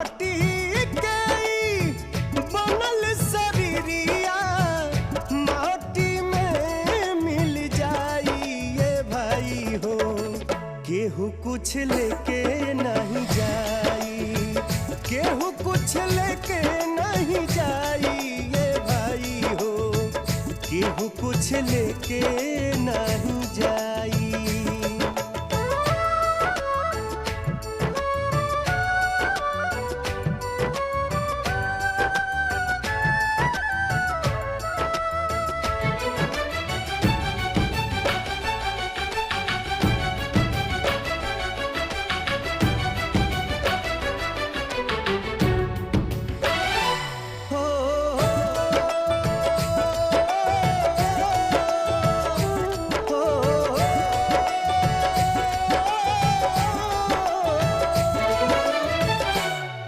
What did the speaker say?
माटी के ई बनल शरीरिया माटी में मिल जाई ये भाई हो। केहू कुछ लेके नहीं जाई, केहू कुछ लेके नहीं जाई ये भाई हो। केहू कुछ लेके नहीं